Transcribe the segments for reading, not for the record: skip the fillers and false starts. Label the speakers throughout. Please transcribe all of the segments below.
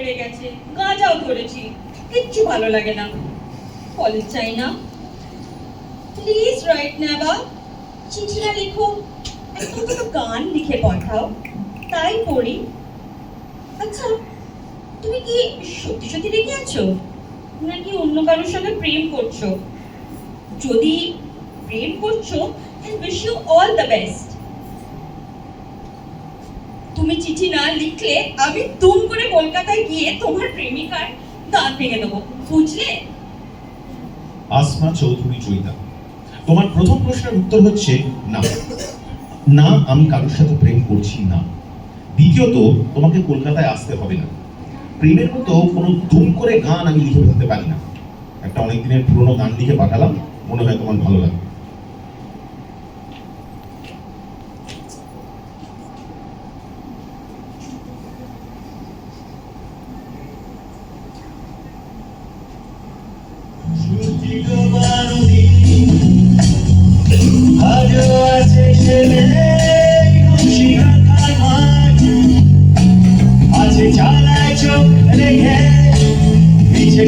Speaker 1: হয়ে গেছে, গাঁজাও ধরেছি, কিচ্ছু ভালো লাগে না। কলেজ চাই না। প্লিজ রাইট নেবা, চিঠি না লিখো, একটা দুটো গান লিখে পাঠাও, তাই পড়ি। আচ্ছা, তুমি কি সত্যি সত্যি রেখে আছো, নাকি অন্য কারোর সঙ্গে প্রেম করছো? যদি প্রেম করছো, then wish you all the best. তুমি চিঠি না লিখলে আমি দুম করে কলকাতায় গিয়ে তোমার প্রেমিকার দাঁত ভেঙে দেবো, বুঝলে?
Speaker 2: আসমা চৌধুরী চৈতা, তোমার প্রথম প্রশ্নের উত্তর হচ্ছে না। না, আমি কারোর সাথে প্রেম করছি না। দ্বিতীয়ত, তোমাকে কলকাতায় আসতে হবে না। প্রেমের মতো কোনো দুম করে গান আমি লিখে ফেলতে পারি না। একটা অনেক দিনের পুরোনো গান লিখে পাঠালাম, মনে হয় তোমার ভালো লাগে।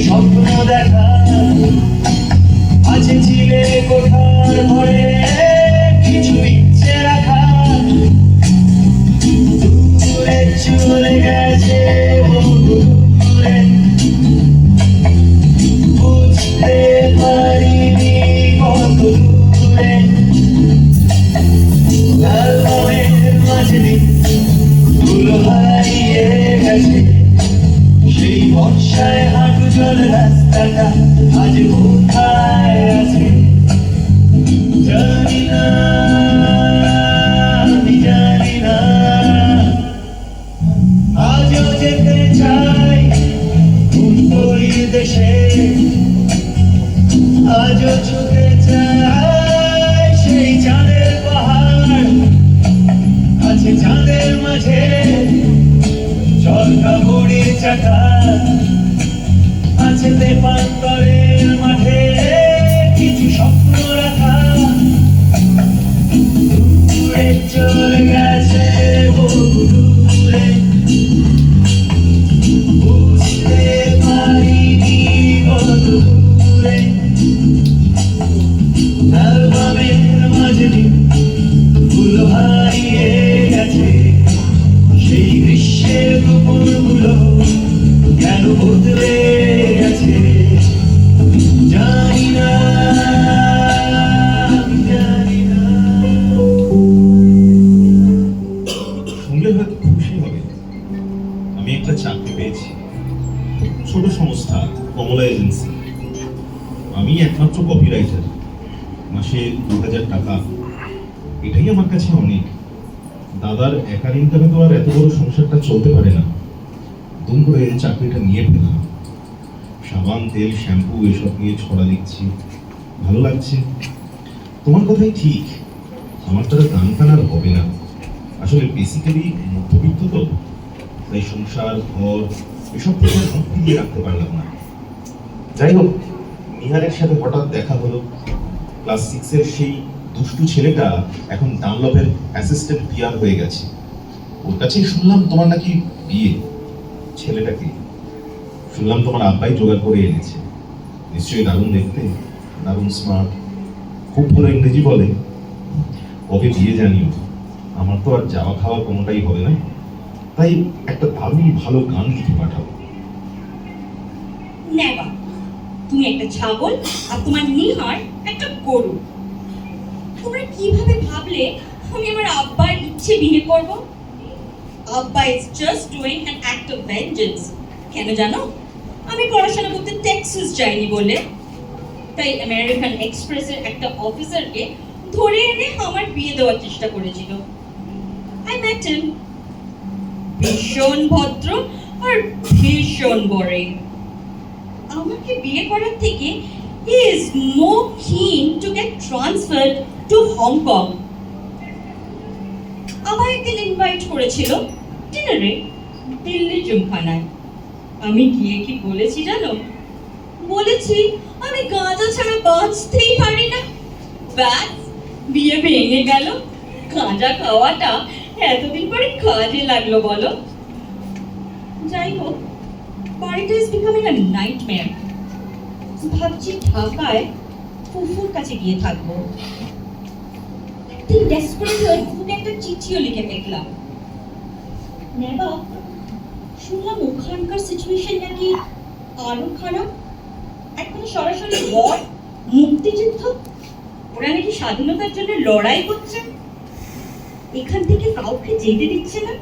Speaker 3: স্বপ্ন দেখা আছে, ছিলে কোঠার ঘরে কিছু ইচ্ছে রাখা, দূরে চলে গেছে দূরে, বুঝতে পারিনি কত দূরে। অ্যালবামের মাঝে ধুলো হারিয়ে গেছে, সেই বর্ষায় হাঁটু জল রাস্তাটা আজ কোথায় আছে জানি না, আমি জানি না। আজও যেতে চাই উত্তরী দেশে, আজও ছুটে চাই সেই চাঁদের পাহাড় আছে, চাঁদের মাঝে চরকা বড়ির চাকা আছে, তেপান্তরের মাঠে কিছু স্বপ্ন রাখা, দূরে চলে গেছে বহু দূরে, বুঝতে পারিনি কত দূরে। অ্যালবামের মাঝে ধুলো হারিয়ে গেছে, সেই গ্রীষ্মের দুপুরগুলো কেন বদলে গেছে জানি না, জানি না।
Speaker 2: শুনলে হয়তো খুশি হবে, আমি একটা চাকরি পেয়েছি, ছোট সংস্থা কমলা এজেন্সি। আমি একমাত্র কপিরাইটার, মাসে 2000 টাকা, এটাই আমার কাছে অনেক। দাদার একার ইনকামে তো আর এত বড় সংসারটা চলতে পারে না। দুম করে চাকরিটা নিয়ে ফেললাম। সাবান, তেল, শ্যাম্পু এসব নিয়ে ছড়া দিচ্ছি, ভালো লাগছে। তোমার কথাই ঠিক, আমার তো গান টান আর হবে না। আসলে বেসিক্যালি মধ্যবিত্ত তো, তাই সংসার, ঘর এসব থেকে মুক্তি দিয়ে রাখতে পারলাম না। যাই হোক, নিহারের সাথে হঠাৎ দেখা হলো। ক্লাস 6-এর সেই দুষ্টু ছেলেটা এখন ডানলপের অ্যাসিস্ট্যান্ট পিআর হয়ে গেছে। ওর কাছেই শুনলাম তোমার নাকি বিয়ে। ছেলেটাকে শুনলাম তোমার আব্বাই জোগাড় করে এনেছে। নিশ্চয়ই দারুণ দেখতে, দারুণ স্মার্ট, খুব ভালো ইংরেজি বলে। কবে বিয়ে জানিও, আমার তো আর যাওয়া খাওয়া কোনোটাই হবে না, তাই একটা দারুণ ভালো গান লিখে পাঠাবো।
Speaker 1: নেবা, তুমি একটা ছাগল আর তোমার নিহার একটা গরু। তোমরা কিভাবে ভাবলে আমি আমার আব্বার ইচ্ছে বিয়ে করব? আব্বা is just doing an act of vengeance. কেন জানো? আমি পড়াশোনা করতে টেক্সাস যাইনি বলে। তাই আমেরিকান এক্সপ্রেসের একটা অফিসারকে ধরে এনে আমার বিয়ে দেওয়ার চেষ্টা করেছিল। আই মেট হিম। ভীষণ ভদ্র আর ভীষণ বোরিং। আমাকে বিয়ে করার থেকে he is more keen to get transferred to Hong Kong. আমায় একদিন ইনভাইট করেছিল ডিনারে দিল্লি জিমখানায়। আমি গিয়ে কি বলেছি জানো? বলেছি আমি গাঁজা ছাড়া বাঁচতেই পারি না। ব্যাস, বিয়ে ভেঙে গেল। গাঁজা খাওয়াটা এতদিন পরে কাজে লাগলো বলো। যাই হোক, বাড়িটা ইজ বিকামিং আ নাইটমেয়ার। ভাবছি ঢাকায় ফুফুর কাছে গিয়ে থাকবো। একদিন ডেসপারেট হয়ে ফুফুকে একটা চিঠিও লিখে দেখলাম। নেবা, শুনলাম ওখানকার সিচুয়েশন নাকি আরো খারাপ। এখন সরাসরি ওয়ার, মুক্তিযুদ্ধ, ওরা নাকি স্বাধীনতার জন্য লড়াই করছে। এখান থেকে কাউকে যেতে দিচ্ছে না।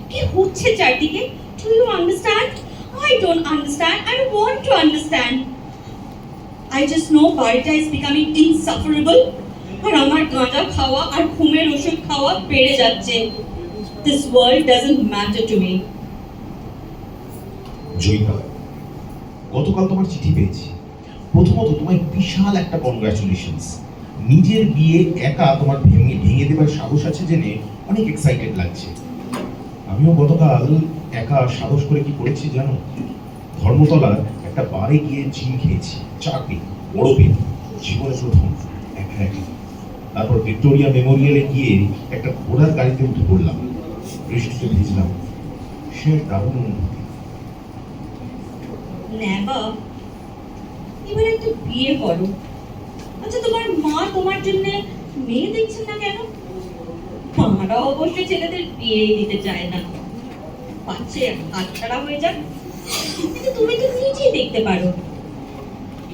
Speaker 1: কি হচ্ছে চারদিকে? Do you understand? I don't understand. I want to understand. I just know বাড়িটা is becoming insufferable আর আমার গাঁজা খাওয়া আর ঘুমের ওষুধ খাওয়া বেড়ে যাচ্ছে। This world doesn't matter to me.
Speaker 2: Joyita, গতকাল তোমার চিঠি পেয়েছি। প্রথমত তোমায় বিশাল একটা কনগ্রাচুলেশনস। নিজের বিয়ে একা তোমার ভেঙে দেবার সাহস আছে জেনে অনেক এক্সাইটেড লাগছে। আমিও গতকাল একা সাহস করে কি করেছি জানো? ধর্মতলার একটা বারে গিয়ে জিম খেয়েছি, 4 পেট, বড় পেট, জীবনে প্রথম, একা একা। তারপর ভিক্টোরিয়া মেমোরিয়ালে গিয়ে একটা ঘোড়ার গাড়িতে উঠে পড়লাম, বৃষ্টিতে ভিজলাম। সে দারুণ অনুভূতি।
Speaker 1: নেবা, এবার একটা বিয়ে করো। আচ্ছা, তোমার মা তোমার জন্য মেয়ে দেখছেন না কেন? মারা অবশ্য ছেলেদের বিয়ে দিতে চায় না, পাচ্ছে হাতছাড়া হয়ে যাক। কিন্তু তুমি তো নিজেই দেখতে পারো।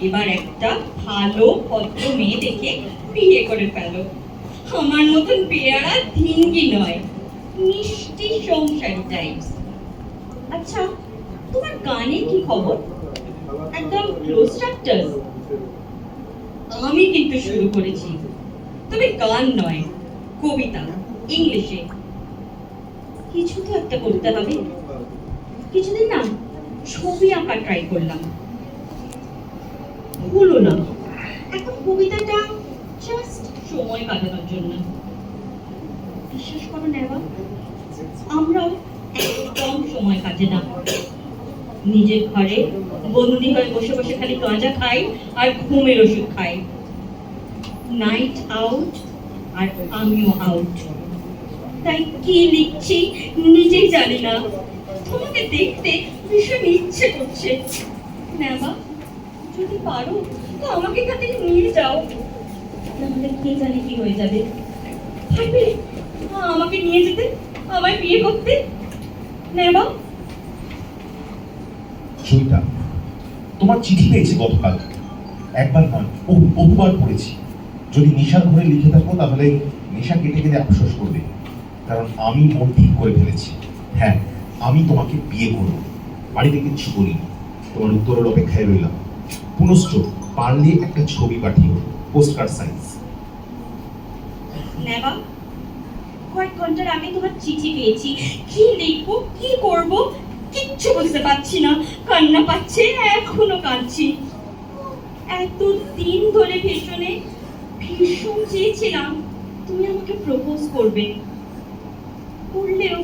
Speaker 1: এবার একটা ভালো ভদ্র মেয়ে দেখে বিয়ে করে ফেলো। আমার মতন পেয়ারা ধিঙ্গি নয়, মিষ্টি সংসারী টাইপস। আচ্ছা, তোমার গানের কি খবর? একদম ক্লোজ চ্যাপ্টার? আমি কিন্তু শুরু করেছি, তবে গান নয়, কবিতা, ইংলিশে। কিছু তো একটা করতে হবে। কিছুদিন না ছবি আঁকা ট্রাই করলাম, হলো না। এখন কবিতাটা জাস্ট সময় কাটানোর জন্য। বিশ্বাস করো নেবা, আমরাও একদম সময় কাটে না। নিজের ঘরে বন্দি হয়ে বসে বসে খালি গাঁজা খাই আর ঘুমের ওষুধ খাই। নাইট আউট আর আমিও আউট। তাই কি লিখছি নিজেই জানি না। তোমাকে দেখতে ভীষণ ইচ্ছে করছে। নেবা, যদি পারো তো আমাকে এখান থেকে নিয়ে যাও। তাহলে কে জানে কি হয়ে যাবে। পারবে আমাকে নিয়ে যেতে, আমায় বিয়ে করতে? নেবা,
Speaker 2: জয়িতা, তোমার চিঠি পেয়েছি গতকাল। একবার নয়, বহুবার পড়েছি। যদি নেশার ঘরে লিখে থাকো তাহলে নেশা কেটে গেলে আফসোস করবে। কারণ আমি মন ঠিক করে ফেলেছি, হ্যাঁ, আমি তোমাকে বিয়ে করব। বাড়িতে কিচ্ছু বলিনি। তোমার উত্তরের অপেক্ষায় রইলাম। পুনশ্চ পারলে একটা ছবি পাঠিও, পোস্টকার্ড সাইজ।
Speaker 1: নেবা, কয়েক ঘন্টার আগে তোমার চিঠি পেয়েছি। কি লিখবো, কি করব কিচ্ছু বুঝতে পারছি না। কান্না পাচ্ছে, এখনো কাঁদছি। এতদিন ধরে ভীষণ চেয়েছিলাম তুমি আমাকে প্রপোজ করবে। করলেও